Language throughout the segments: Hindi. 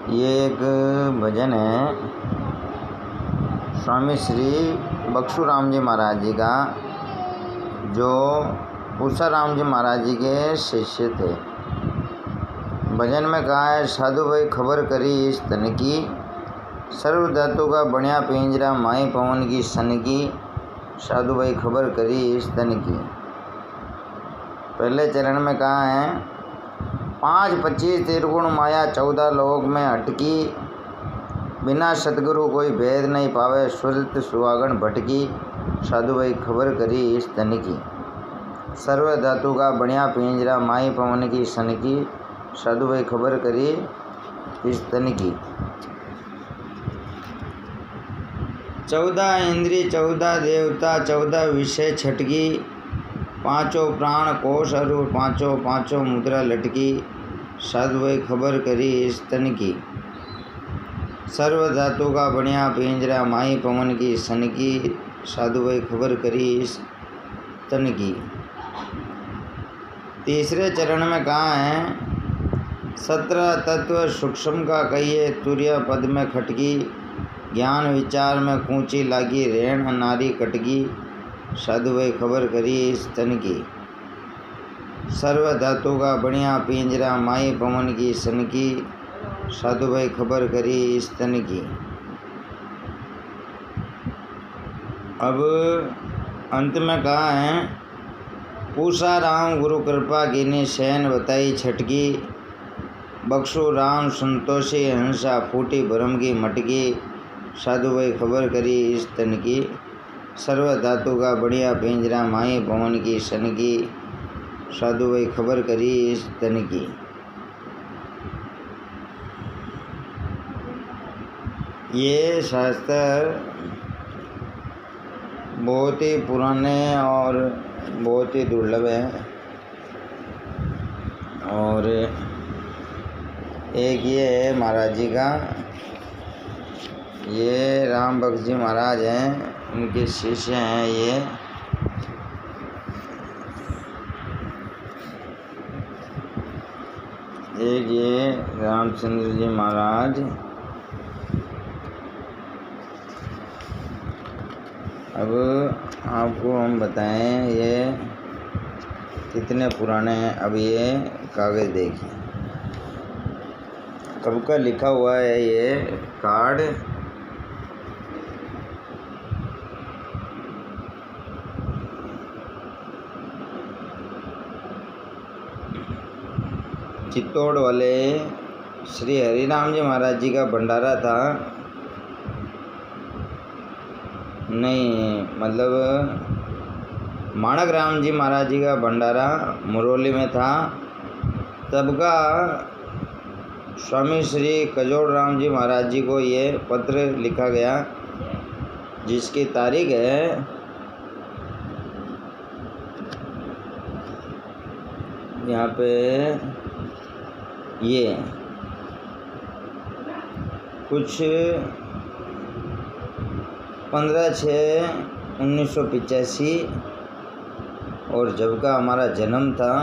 ये एक भजन है स्वामी श्री बक्सुराम जी महाराज जी का, जो पूसाराम जी महाराज जी के शिष्य थे। भजन में कहा है, साधु भाई खबर करी इस तन की, सर्व धातु का बनिया पिंजरा माई पवन की सन की। साधु भाई खबर करी इस तन की। पहले चरण में कहा है, 5-25 त्रिगुण माया 14 लोक में अटकी, बिना सतगुरु कोई भेद नहीं पावे, सुरत सुहागन भटकी। साधु भाई खबर करी इस तन की, सर्व धातु का बनिया पिंजरा माई पवन की सन की। साधु भाई खबर करी इस तन की। 14 इंद्री 14 देवता 14 विषय छटकी, पांचों प्राण कोश और पांचों मुद्रा लटकी। साधु भाई खबर करी इस तन की, सर्व धातु का बनिया पिंजरा माई पवन की सन की। साधु भाई खबर करी इस तन की। तीसरे चरण में कहा है, 17 तत्व सूक्ष्म का कहिए तुर्य पद में खटकी, ज्ञान विचार में कूची लागी रेण नारी कटकी। साधु भाई खबर करी इस तन की, सर्व धातु का बनिया पिंजरा माई पवन की सन की। साधु भाई खबर करी इस तन की। अब अंत में कहा है, पूसा राम गुरु कृपा कीनी सैन बताई छटकी, बक्सु राम संतोषी हंसा फूटी भरम की मटकी। साधु भाई खबर करी इस तन की, सर्व धातु का बढ़िया पिंजरा माई पवन की सन की। साधु भाई खबर करी इस तन की। ये शास्त्र बहुत ही पुराने और बहुत ही दुर्लभ है। और एक ये है महाराज जी का, ये राम बख्श जी महाराज हैं, उनके शिष्य हैं ये। एक ये रामचंद्र जी महाराज। अब आपको हम बताएं ये कितने पुराने हैं। अब ये कागज़ देखिए, कब का लिखा हुआ है ये कार्ड। चित्तौड़ वाले श्री हरिराम जी महाराज जी का भंडारा था। नहीं, मतलब माणक राम जी महाराज जी का भंडारा मुरौली में था। तब का स्वामी श्री कजोड़ राम जी महाराज जी को ये पत्र लिखा गया, जिसकी तारीख है यहाँ पे, ये कुछ 15/6/1985, और जब का हमारा जन्म था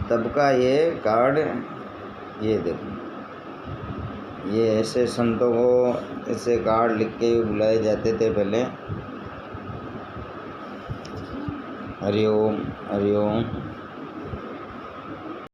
तब का ये कार्ड। ये देखो, ये ऐसे संतों को ऐसे कार्ड लिख के बुलाए जाते थे पहले। हरिओम हरिओम।